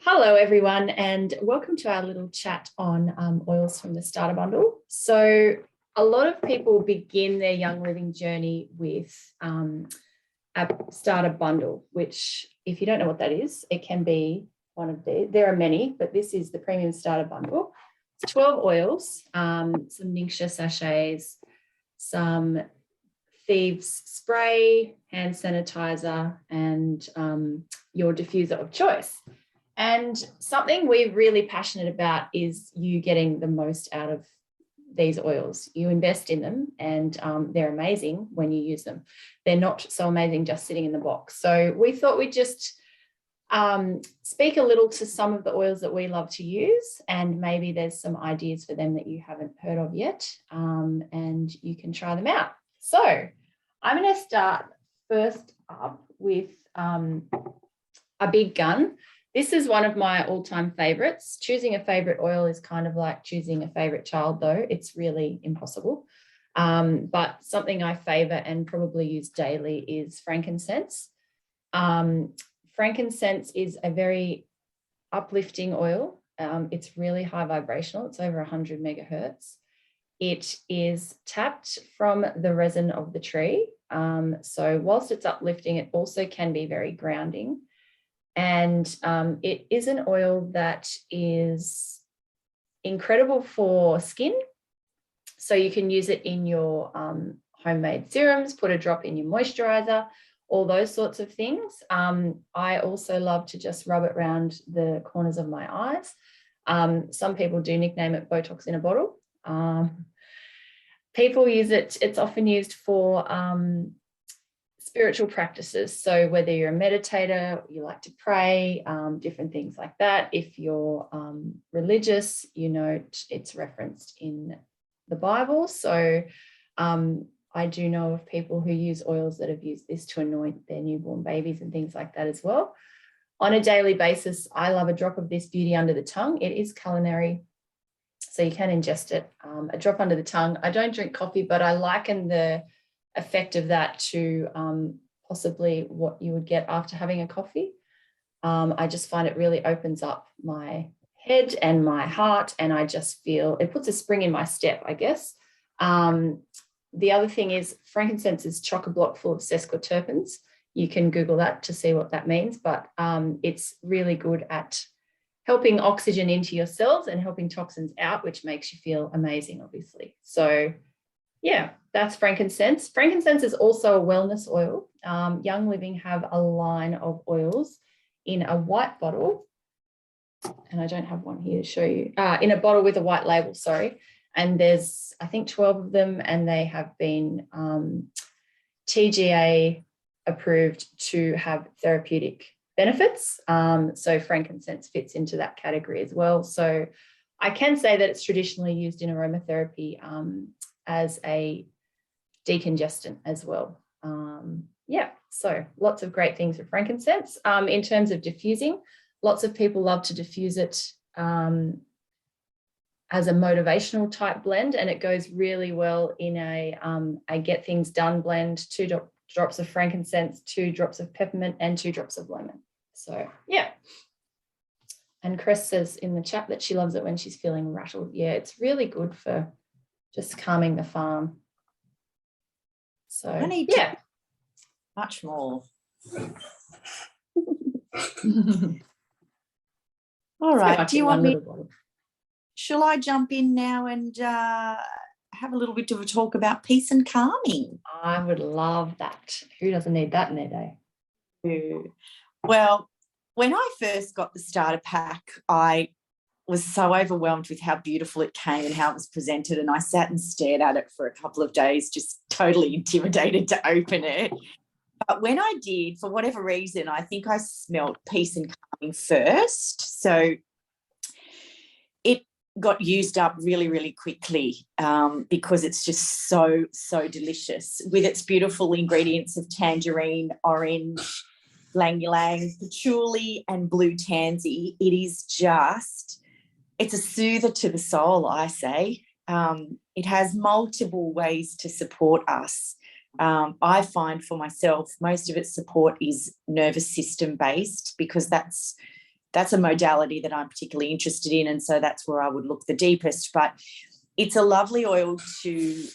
Hello, everyone, and welcome to our little chat on oils from the starter bundle. So a lot of people begin their young living journey with a starter bundle, which if you don't know what that is, it can be one of there are many, but this is the premium starter bundle. It's 12 oils, some Ningxia sachets, some Thieves spray, hand sanitizer, and your diffuser of choice. And something we're really passionate about is you getting the most out of these oils. You invest in them and they're amazing when you use them. They're not so amazing just sitting in the box. So we thought we'd just speak a little to some of the oils that we love to use, and maybe there's some ideas for them that you haven't heard of yet, and you can try them out. So I'm going to start first up with a big gun. This is one of my all-time favorites. Choosing a favorite oil is kind of like choosing a favorite child, though. It's really impossible. But something I favor and probably use daily is frankincense. Frankincense is a very uplifting oil. It's really high vibrational. It's over 100 megahertz. It is tapped from the resin of the tree. So whilst it's uplifting, it also can be very grounding. And it is an oil that is incredible for skin. So you can use it in your homemade serums, put a drop in your moisturizer, all those sorts of things. I also love to just rub it around the corners of my eyes. Some people do nickname it Botox in a bottle. People use it, it's often used for spiritual practices. So whether you're a meditator, you like to pray, different things like that. If you're religious, you know it's referenced in the Bible. So I do know of people who use oils that have used this to anoint their newborn babies and things like that as well. On a daily basis, I love a drop of this beauty under the tongue. It is culinary, so you can ingest it. A drop under the tongue. I don't drink coffee, but I liken the effect of that to possibly what you would get after having a coffee. I just find it really opens up my head and my heart, and I just feel it puts a spring in my step, I guess. The other thing is frankincense is chock-a-block full of sesquiterpenes. You can Google that to see what that means, but it's really good at helping oxygen into your cells and helping toxins out, which makes you feel amazing, obviously. So yeah, that's frankincense. Frankincense is also a wellness oil. Young Living have a line of oils in a white bottle, and I don't have one here to show you, in a bottle with a white label, sorry. And there's, I think, 12 of them, and they have been TGA approved to have therapeutic benefits. So frankincense fits into that category as well. So I can say that it's traditionally used in aromatherapy as a decongestant as well. Yeah, so lots of great things with frankincense. In terms of diffusing, lots of people love to diffuse it as a motivational type blend, and it goes really well in a get things done blend, 2 drops of frankincense, 2 drops of peppermint, and 2 drops of lemon. So yeah. And Chris says in the chat that she loves it when she's feeling rattled. Yeah, it's really good for just calming the farm. So I need much more. All right. Do you want me? Shall I jump in now and have a little bit of a talk about peace and calming? I would love that. Who doesn't need that in their day? Well, when I first got the starter pack, I was so overwhelmed with how beautiful it came and how it was presented, and I sat and stared at it for a couple of days, just totally intimidated to open it. But when I did, for whatever reason, I think I smelled peace and calming first. So it got used up really, really quickly because it's just so, so delicious with its beautiful ingredients of tangerine, orange, ylang-ylang, patchouli and blue tansy. It is just, it's a soother to the soul, I say. It has multiple ways to support us. I find for myself, most of its support is nervous system based, because that's that's a modality that I'm particularly interested in, and so that's where I would look the deepest. But it's a lovely oil to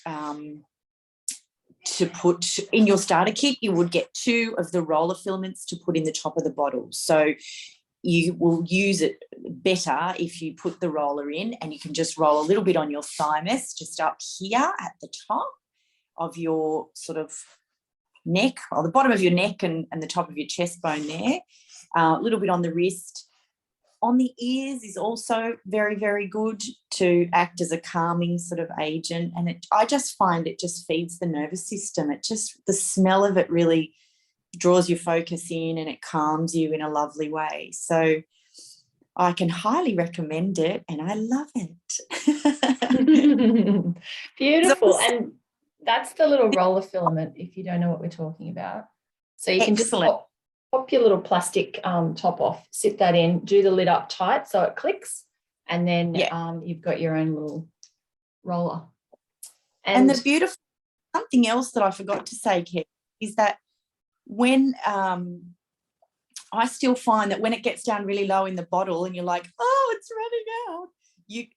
put in your starter kit. You would get 2 of the roller filaments to put in the top of the bottle. So you will use it better if you put the roller in, and you can just roll a little bit on your thymus, just up here at the top of your sort of neck, or the bottom of your neck and the top of your chest bone there, a little bit on the wrist. On the ears is also very, very good to act as a calming sort of agent. And I just find it just feeds the nervous system. The smell of it really draws your focus in, and it calms you in a lovely way. So I can highly recommend it, and I love it. Beautiful. And that's the little roller filament, if you don't know what we're talking about. So you can just pop your little plastic top off, sit that in, do the lid up tight so it clicks, and then you've got your own little roller. And the beautiful, something else that I forgot to say, Kerry, is that when I still find that when it gets down really low in the bottle and you're like, oh, it's running out,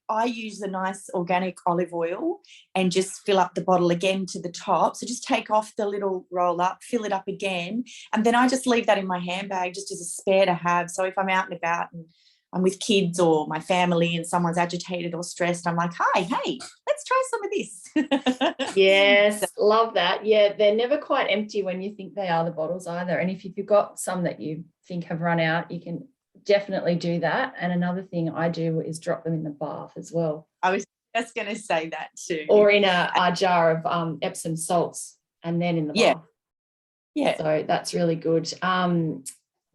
I use the nice organic olive oil and just fill up the bottle again to the top. So just take off the little roll up, fill it up again, and then I just leave that in my handbag just as a spare to have. So if I'm out and about and I'm with kids or my family and someone's agitated or stressed, I'm like, hey, let's try some of this. Yes, love that. Yeah, they're never quite empty when you think they are, the bottles either. And if you've got some that you think have run out, you can definitely do that. And another thing I do is drop them in the bath as well. I was just going to say that too. Or in a jar of Epsom salts, and then in the bath. Yeah. So that's really good.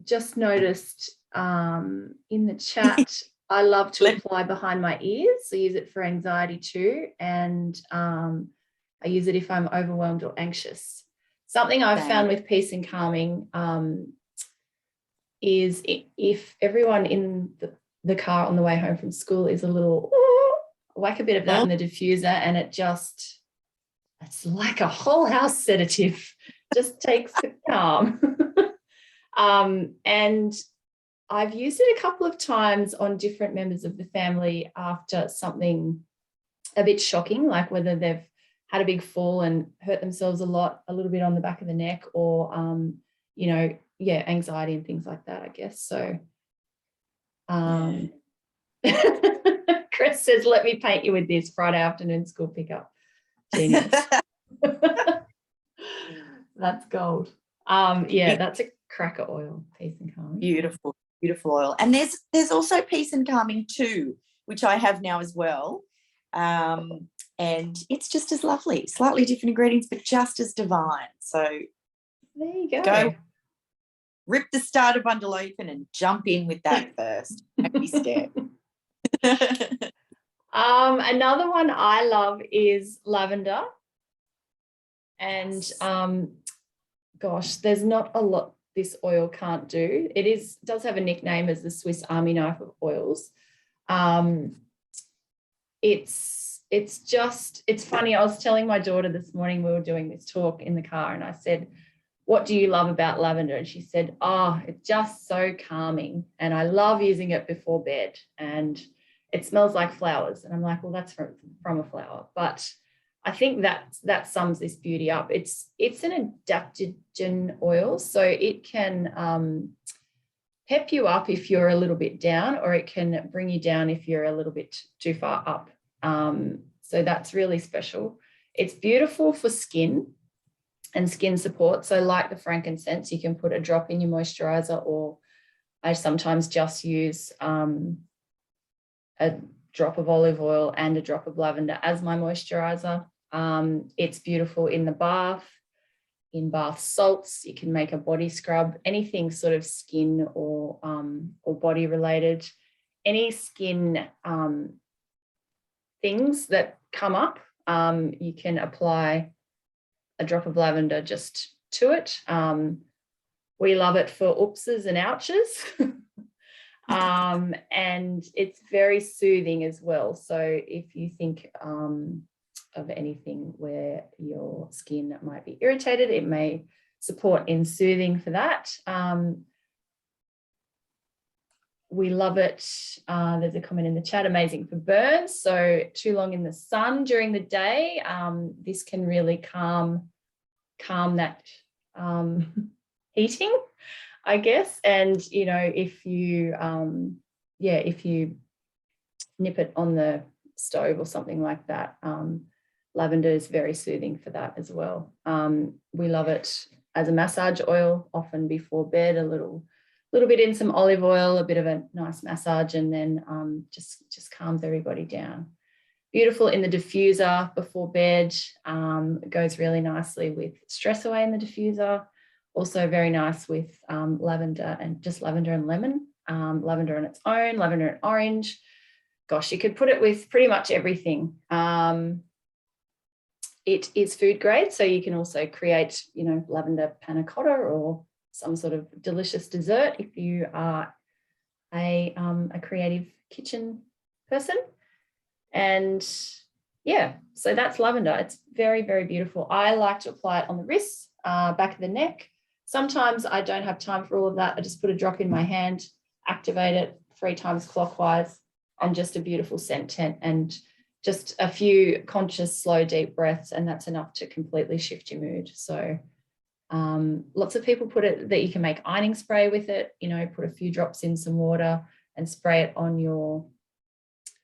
Just noticed in the chat, I love to apply behind my ears. I use it for anxiety too. And I use it if I'm overwhelmed or anxious. Something I've found with peace and calming is if everyone in the car on the way home from school is a little, whack a bit of that in the diffuser, and it's like a whole house sedative, just takes the calm. And I've used it a couple of times on different members of the family after something a bit shocking, like whether they've had a big fall and hurt themselves a little bit on the back of the neck, or, anxiety and things like that, I guess. So Chris says, let me paint you with this Friday afternoon school pickup. Genius. That's gold. That's a cracker oil, peace and calming. Beautiful oil. And there's also peace and calming too, which I have now as well. And it's just as lovely, slightly different ingredients, but just as divine. So there you go. Rip the starter bundle open and jump in with that first. Don't be scared. Another one I love is lavender. And there's not a lot this oil can't do. It does have a nickname as the Swiss Army knife of oils. It's funny. I was telling my daughter this morning, we were doing this talk in the car, and I said, what do you love about lavender? And she said, it's just so calming, and I love using it before bed, and it smells like flowers. And I'm like, well, that's from a flower. But I think that sums this beauty up. It's an adaptogen oil, so it can pep you up if you're a little bit down, or it can bring you down if you're a little bit too far up. So that's really special. It's beautiful for skin and skin support. So like the frankincense, you can put a drop in your moisturizer, or I sometimes just use a drop of olive oil and a drop of lavender as my moisturizer. It's beautiful in the bath, in bath salts. You can make a body scrub, anything sort of skin or body related, any skin things that come up, you can apply a drop of lavender just to it. We love it for oopses and ouches. And it's very soothing as well. So if you think of anything where your skin might be irritated, it may support in soothing for that. We love it. There's a comment in the chat, amazing for burns. So too long in the sun during the day, this can really calm that heating, I guess. And, you know, if you, if you nip it on the stove or something like that, lavender is very soothing for that as well. We love it as a massage oil, often before bed, a little bit in some olive oil, a bit of a nice massage, and then just calms everybody down. Beautiful in the diffuser before bed. It goes really nicely with stress away in the diffuser. Also very nice with lavender and just lavender and lemon. Lavender on its own, lavender and orange. Gosh, you could put it with pretty much everything. It is food grade, so you can also create, you know, lavender panna cotta or some sort of delicious dessert if you are a creative kitchen person. And yeah, so that's lavender. It's very, very beautiful. I like to apply it on the wrists, back of the neck. Sometimes I don't have time for all of that. I just put a drop in my hand, activate it 3 times clockwise, and just a beautiful scent, and just a few conscious, slow, deep breaths, and that's enough to completely shift your mood. So lots of people put it that you can make ironing spray with it, you know, put a few drops in some water and spray it on your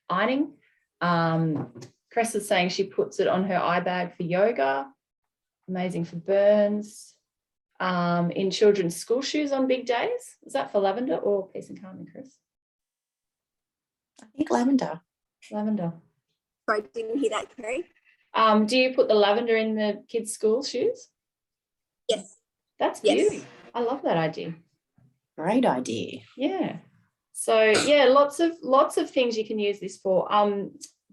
ironing. Cress is saying she puts it on her eye bag for yoga. Amazing for burns. In children's school shoes on big days. Is that for lavender or peace and calming, Chris? I think lavender. Lavender. Sorry, I didn't hear that, Kerry. Do you put the lavender in the kids' school shoes? Yes. That's beautiful. Yes. I love that idea. Great idea. Yeah. So yeah, lots of things you can use this for.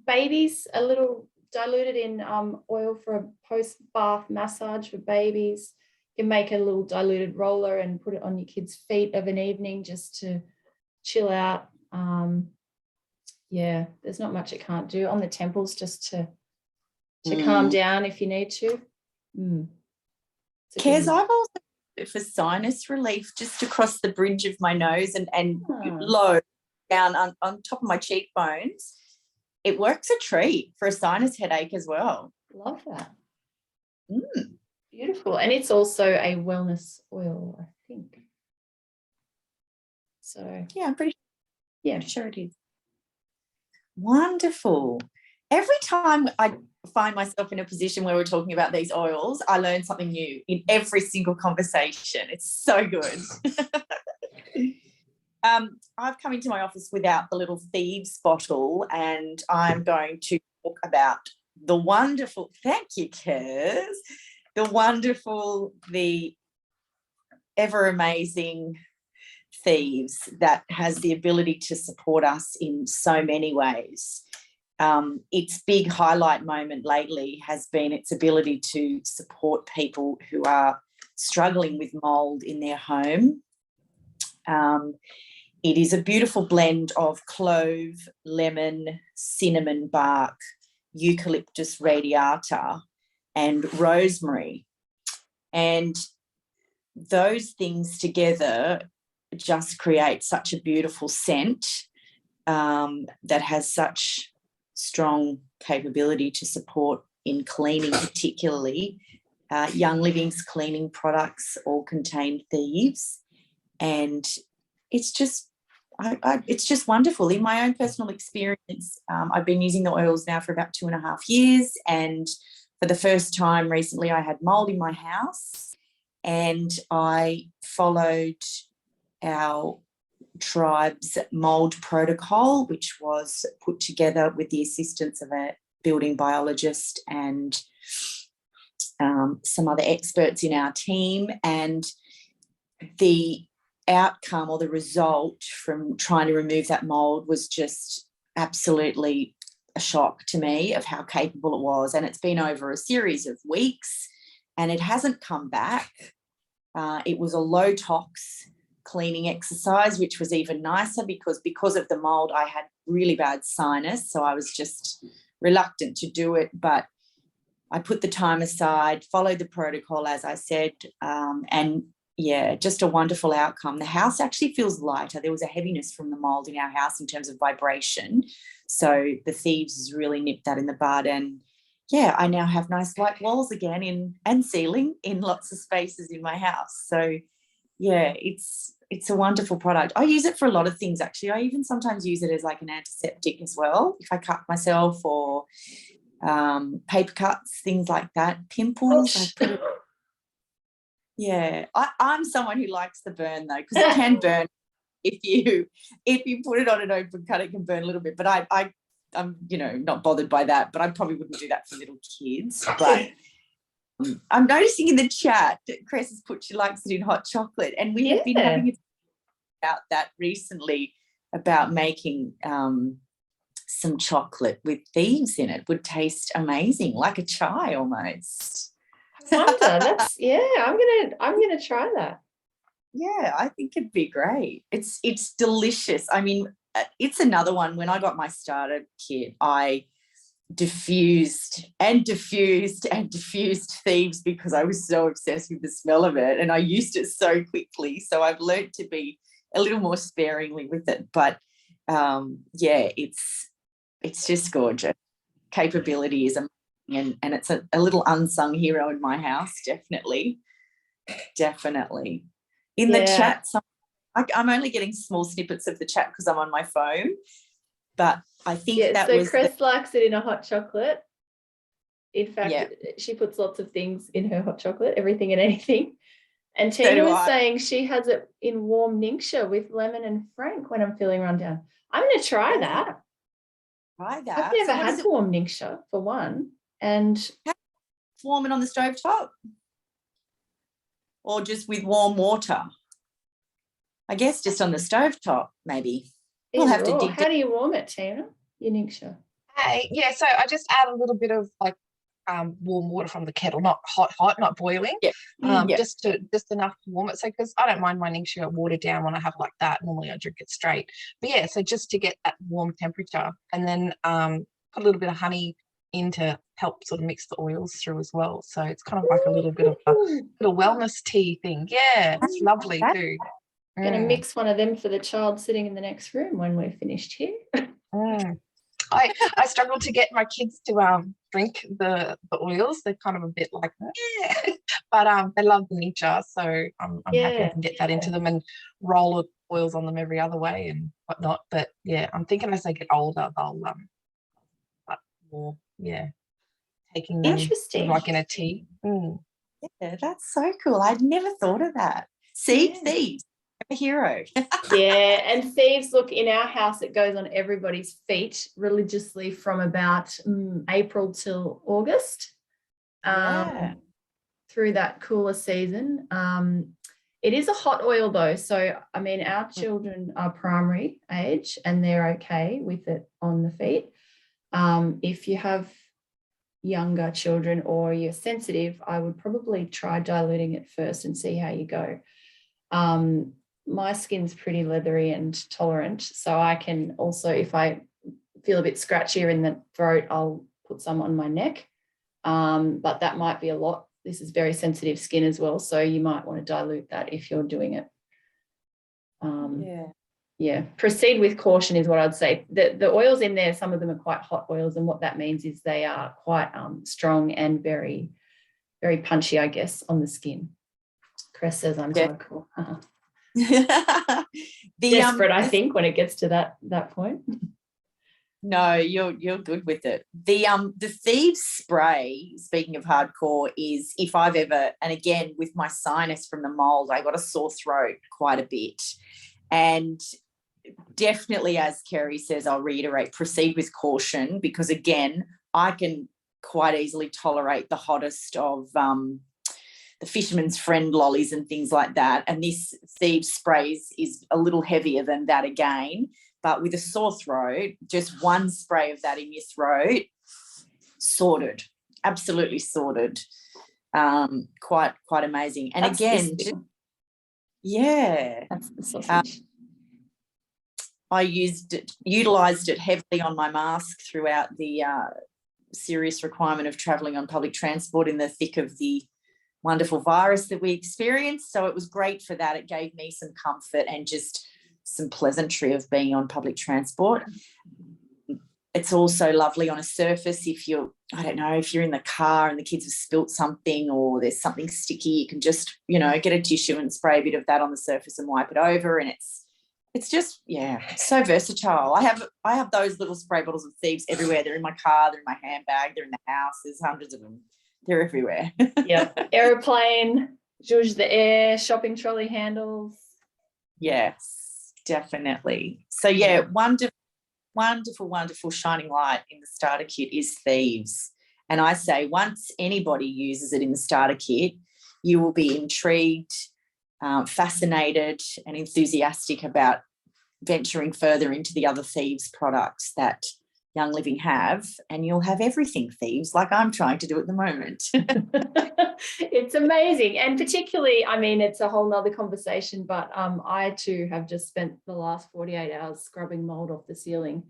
Babies, a little diluted in oil for a post-bath massage for babies. You can make a little diluted roller and put it on your kids' feet of an evening just to chill out. Yeah, there's not much it can't do. On the temples just to calm down if you need to. Kez, I've also for sinus relief just across the bridge of my nose and low down on top of my cheekbones. It works a treat for a sinus headache as well. Love that. Beautiful. And it's also a wellness oil, I think. So yeah, I'm pretty sure it is. Wonderful. Every time I find myself in a position where we're talking about these oils, I learn something new in every single conversation. It's so good. I've come into my office without the little Thieves bottle, and I'm going to talk about the wonderful, thank you, Kez, the ever amazing Thieves that has the ability to support us in so many ways. Its big highlight moment lately has been its ability to support people who are struggling with mould in their home. It is a beautiful blend of clove, lemon, cinnamon bark, eucalyptus radiata, and rosemary. And those things together just create such a beautiful scent that has such strong capability to support in cleaning, particularly. Young Living's cleaning products all contain Thieves, and it's just wonderful. In my own personal experience, I've been using the oils now for about 2.5 years, and for the first time recently I had mould in my house, and I followed our tribe's mould protocol, which was put together with the assistance of a building biologist and some other experts in our team. And the outcome or the result from trying to remove that mould was just absolutely a shock to me of how capable it was. And it's been over a series of weeks and it hasn't come back. It was a low tox cleaning exercise, which was even nicer because of the mould I had really bad sinus, so I was just reluctant to do it, but I put the time aside, followed the protocol as I said, and yeah, just a wonderful outcome. The house actually feels lighter. There was a heaviness from the mold in our house in terms of vibration. So the Thieves has really nipped that in the bud. And yeah, I now have nice white walls again and ceiling in lots of spaces in my house. So yeah, it's a wonderful product. I use it for a lot of things, actually. I even sometimes use it as like an antiseptic as well, if I cut myself, or paper cuts, things like that. Pimples, I put it. Yeah, I'm someone who likes the burn though, because it can burn if you put it on an open cut, it can burn a little bit. But I'm not bothered by that. But I probably wouldn't do that for little kids. But I'm noticing in the chat that Cress has put she likes it in hot chocolate, and we have been having about that recently, about making some chocolate with Thieves in it. Would taste amazing, like a chai almost. I wonder. I'm gonna try that. Yeah, I think it'd be great. It's delicious. I mean, it's another one. When I got my starter kit, I diffused Thieves because I was so obsessed with the smell of it, and I used it so quickly. So I've learned to be a little more sparingly with it. But yeah, it's just gorgeous. Capability is amazing. And it's a little unsung hero in my house, definitely. In the chat, I'm only getting small snippets of the chat because I'm on my phone, but I think that was... So Cress likes it in a hot chocolate. In fact, she puts lots of things in her hot chocolate, everything and anything. And Tina was saying she has it in warm Ningxia with lemon and Frank when I'm feeling run down. I'm going to try that. Try that. I've never had warm Ningxia, for one. And warm it on the stove top, or just with warm water? I guess just on the stove top, maybe. We'll have to dig. How do you warm it, Tina? Your Ningxia? Yeah, so I just add a little bit of like warm water from the kettle, not hot, not boiling. Just enough to warm it. So because I don't mind my Ningxia watered down when I have it like that. Normally I drink it straight. But yeah, so just to get that warm temperature, and then put a little bit of honey in to help sort of mix the oils through as well. So it's kind of like a little bit of a little wellness tea thing. Yeah, it's lovely too. Going to mix one of them for the child sitting in the next room when we're finished here. I struggle to get my kids to drink the oils. They're kind of a bit like, but they love the Ningxia, so I'm happy I can get that into them and roll oils on them every other way and whatnot. But yeah, I'm thinking as they get older, they'll more taking them sort of like in a tea. Yeah, that's so cool. I'd never thought of that. Thieves, a hero. And Thieves, look, in our house it goes on everybody's feet religiously from about April till August, through that cooler season. It is a hot oil though, so I mean our children are primary age and they're okay with it on the feet. If you have younger children or you're sensitive, I would probably try diluting it first and see how you go. My skin's pretty leathery and tolerant, so I can also, if I feel a bit scratchier in the throat, I'll put some on my neck, but that might be a lot. This is very sensitive skin as well, so you might want to dilute that if you're doing it. Proceed with caution is what I'd say. The oils in there, some of them are quite hot oils, and what that means is they are quite strong and very, very punchy, I guess, on the skin. Cress says I'm hardcore. Desperate, I think, when it gets to that point. No, you're good with it. The Thieves spray, speaking of hardcore, is if I've ever, and again with my sinus from the mold, I got a sore throat quite a bit. And definitely, as Kerry says, I'll reiterate, proceed with caution, because again, I can quite easily tolerate the hottest of the fisherman's friend lollies and things like that. And this Thieves sprays is a little heavier than that again. But with a sore throat, just one spray of that in your throat, sorted, absolutely sorted. Quite amazing. And that's again, that's the sausage. I utilised it heavily on my mask throughout the serious requirement of travelling on public transport in the thick of the wonderful virus that we experienced. So it was great for that. It gave me some comfort and just some pleasantry of being on public transport. It's also lovely on a surface if you're, I don't know, if you're in the car and the kids have spilt something or there's something sticky, you can just, get a tissue and spray a bit of that on the surface and wipe it over. And it's just, it's so versatile. I have those little spray bottles of Thieves everywhere. They're in my car, they're in my handbag, they're in the house. There's hundreds of them. They're everywhere. Yeah. Aeroplane, Zhuzh the air, shopping trolley handles. Yes, definitely. So, wonderful shining light in the starter kit is Thieves. And I say once anybody uses it in the starter kit, you will be intrigued, fascinated and enthusiastic about venturing further into the other Thieves products that Young Living have, and you'll have everything Thieves, like I'm trying to do at the moment. It's amazing. And particularly, I mean, it's a whole nother conversation, but I too have just spent the last 48 hours scrubbing mold off the ceiling.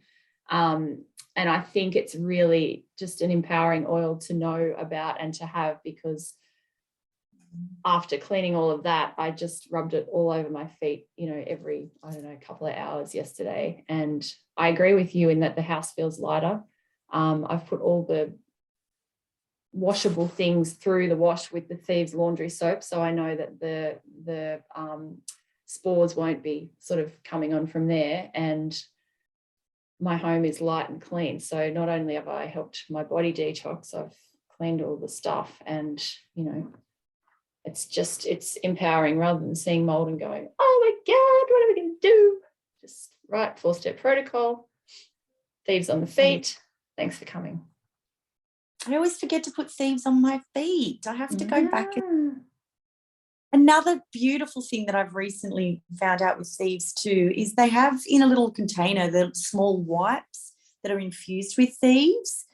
And I think it's really just an empowering oil to know about and to have, because after cleaning all of that, I just rubbed it all over my feet, every, couple of hours yesterday. And I agree with you in that the house feels lighter. I've put all the washable things through the wash with the Thieves laundry soap, so I know that the spores won't be sort of coming on from there, and my home is light and clean. So not only have I helped my body detox, I've cleaned all the stuff, and it's empowering rather than seeing mold and going, oh my God, what are we going to do? Just right, 4-step protocol, Thieves on the feet. Thanks for coming. I always forget to put Thieves on my feet. I have to go back. Another beautiful thing that I've recently found out with Thieves too is they have in a little container the small wipes that are infused with Thieves.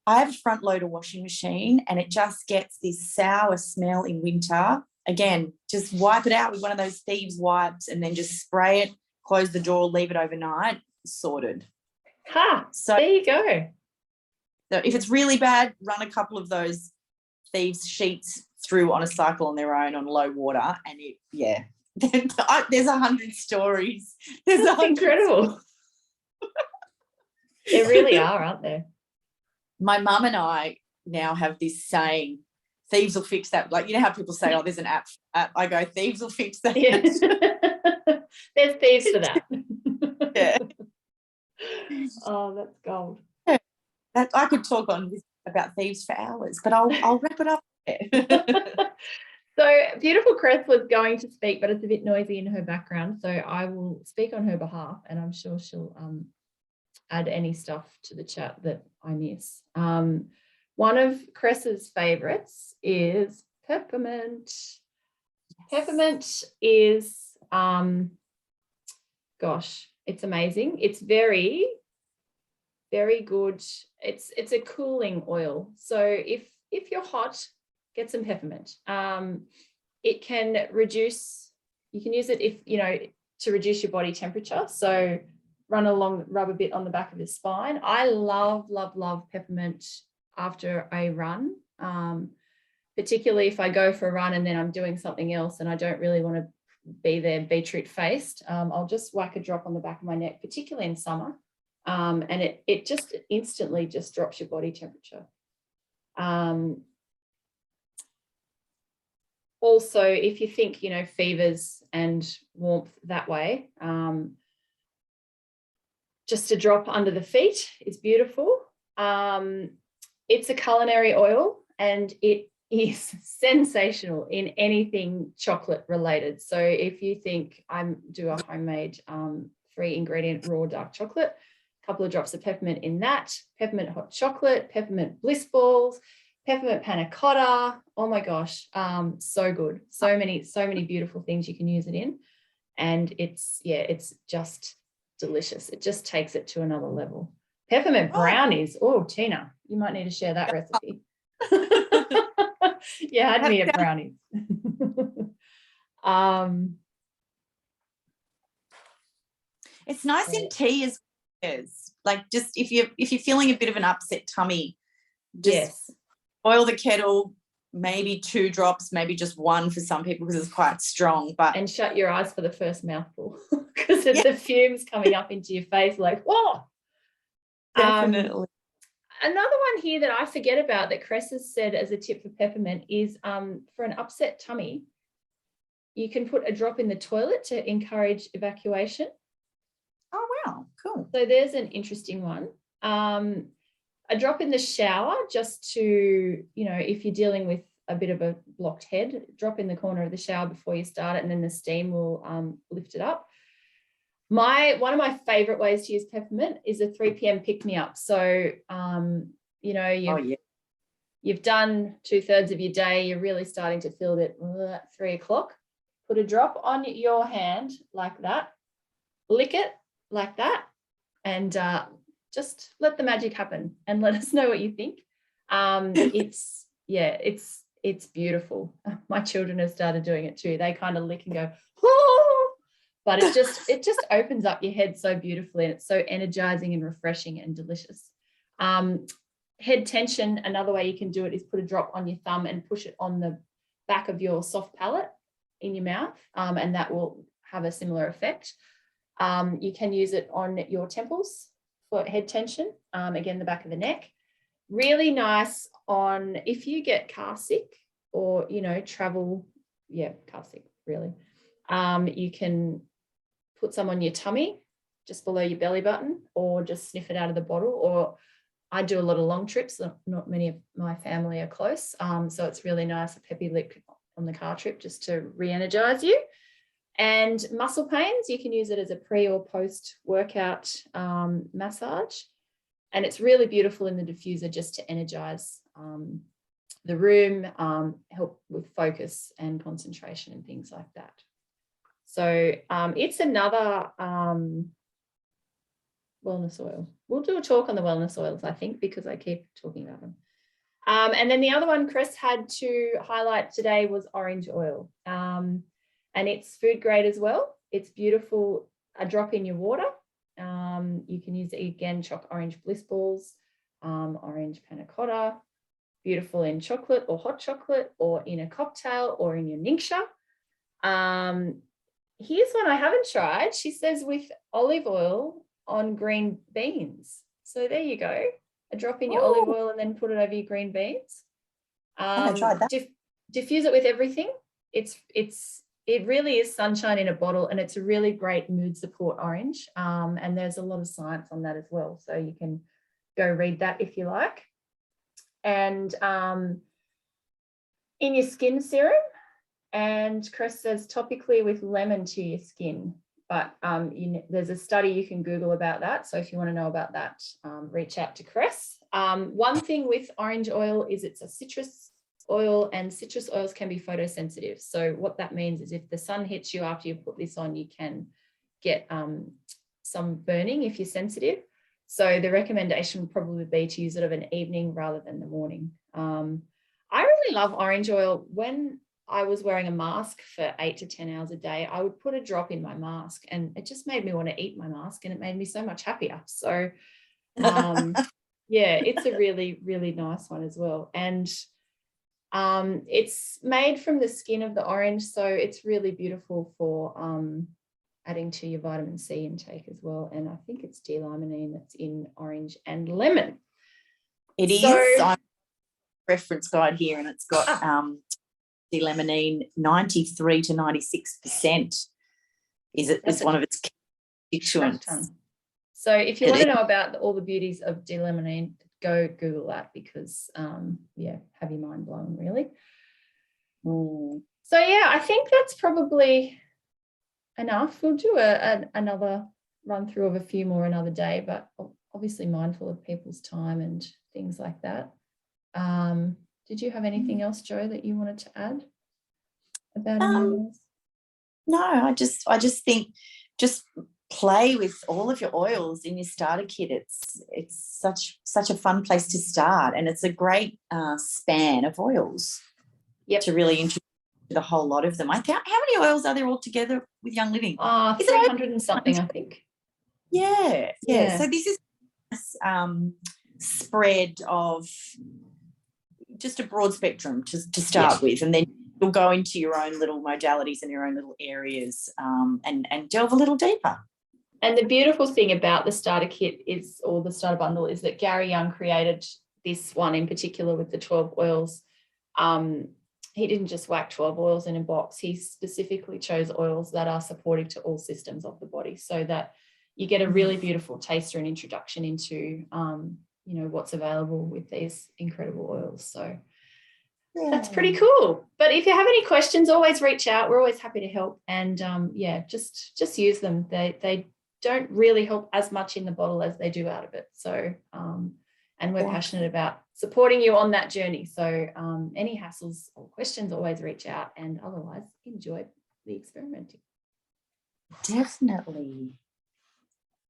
I have a front loader washing machine and it just gets this sour smell in winter. Again, just wipe it out with one of those Thieves wipes and then just spray it, close the door, leave it overnight, sorted. So there you go. So if it's really bad, run a couple of those Thieves sheets through on a cycle on their own on low water, and there's 100 stories. That's incredible. They really are, aren't they? My mum and I now have this saying, Thieves will fix that. Like, how people say, oh, there's an app. I go, Thieves will fix that. Yeah. There's Thieves for that. Yeah. Oh, that's gold. That I could talk on about Thieves for hours, but I'll wrap it up there. So beautiful Cress was going to speak, but it's a bit noisy in her background, so I will speak on her behalf, and I'm sure she'll add any stuff to the chat that I miss. One of Cress's favorites is Peppermint. Yes. Peppermint is it's amazing. It's very, very good. It's a cooling oil. So if you're hot, get some peppermint. It can reduce, you can use it to reduce your body temperature. So rub a bit on the back of your spine. I love peppermint after a run, particularly if I go for a run and then I'm doing something else and I don't really want to be there beetroot faced. I'll just whack a drop on the back of my neck, particularly in summer. And it just instantly just drops your body temperature. Also, if you think, fevers and warmth that way, just a drop under the feet is beautiful. It's a culinary oil and it is sensational in anything chocolate related. So if you think I do a homemade 3-ingredient raw dark chocolate, a couple of drops of peppermint in that, peppermint hot chocolate, peppermint bliss balls, peppermint panna cotta. Oh my gosh, so good. So many beautiful things you can use it in. And it's just delicious. It just takes it to another level. Peppermint brownies. Oh, Tina, you might need to share that recipe. Yeah, had me at brownies. It's nice in tea as well. Like, just if you're feeling a bit of an upset tummy, just boil the kettle, maybe 2 drops, maybe just 1 for some people because it's quite strong. And shut your eyes for the first mouthful because it's the fumes coming up into your face like, whoa. Definitely. Another one here that I forget about that Cress has said as a tip for peppermint is for an upset tummy, you can put a drop in the toilet to encourage evacuation. Oh, wow. Cool. So there's an interesting one. A drop in the shower just to, if you're dealing with a bit of a blocked head, drop in the corner of the shower before you start it, and then the steam will lift it up. One of my favorite ways to use peppermint is a 3 p.m. pick-me-up. So, you've done 2/3 of your day, you're really starting to feel it at 3 o'clock. Put a drop on your hand like that, lick it like that, and just let the magic happen and let us know what you think. It's beautiful. My children have started doing it too. They kind of lick and go, oh, but it just opens up your head so beautifully, and it's so energizing and refreshing and delicious. Head tension, another way you can do it is put a drop on your thumb and push it on the back of your soft palate in your mouth, and that will have a similar effect. You can use it on your temples for head tension, again, the back of the neck. Really nice on if you get car sick or, travel, car sick, really. You can put some on your tummy, just below your belly button, or just sniff it out of the bottle. Or I do a lot of long trips. Not many of my family are close. So it's really nice, a peppy lick on the car trip just to re-energize you. And muscle pains, you can use it as a pre or post workout massage. And it's really beautiful in the diffuser just to energize the room, help with focus and concentration and things like that. So it's another wellness oil. We'll do a talk on the wellness oils, I think, because I keep talking about them. And then the other one Chris had to highlight today was orange oil. And it's food grade as well. It's beautiful, a drop in your water. You can use it again, choc orange bliss balls, orange panna cotta, beautiful in chocolate or hot chocolate or in a cocktail or in your nincture. Here's one I haven't tried. She says with olive oil on green beans. So there you go. A drop in your olive oil and then put it over your green beans. I haven't tried that. Diffuse it with everything. It really is sunshine in a bottle, and it's a really great mood support orange. And there's a lot of science on that as well. So you can go read that if you like. And in your skin serum, and Chris says topically with lemon to your skin. But there's a study you can Google about that. So if you want to know about that, reach out to Chris. One thing with orange oil is it's a citrus oil, and citrus oils can be photosensitive. So what that means is if the sun hits you after you put this on, you can get some burning if you're sensitive. So the recommendation would probably be to use it of an evening rather than the morning. I really love orange oil. When I was wearing a mask for 8 to 10 hours a day, I would put a drop in my mask, and it just made me want to eat my mask, and it made me so much happier. So it's a really, really nice one as well. And it's made from the skin of the orange, so it's really beautiful for adding to your vitamin C intake as well. And I think it's D-limonene that's in orange and lemon. It is. I'm reference guide here, and it's got D-limonene 93 to 96% is one of its constituents. So if you want to know about all the beauties of D-limonene, go Google that, because have your mind blown, really. So I think that's probably enough. We'll do another run through of a few more another day, but obviously mindful of people's time and things like that. Did you have anything else, Jo, that you wanted to add about oils? No, I just think just play with all of your oils in your starter kit. It's such a fun place to start, and it's a great span of oils to really introduce the whole lot of them. How many oils are there altogether with Young Living? 300 and something, I think. Yeah. So this is spread of just a broad spectrum to start with, and then you'll go into your own little modalities and your own little areas, and delve a little deeper. And the beautiful thing about the starter kit is, or the starter bundle, is that Gary Young created this one in particular with the 12 oils. He didn't just whack 12 oils in a box. He specifically chose oils that are supportive to all systems of the body, so that you get a really beautiful taster and introduction into, what's available with these incredible oils. So that's pretty cool. But if you have any questions, always reach out. We're always happy to help. And just use them. They don't really help as much in the bottle as they do out of it. So, and we're passionate about supporting you on that journey. So any hassles or questions, always reach out, and otherwise enjoy the experimenting. Definitely.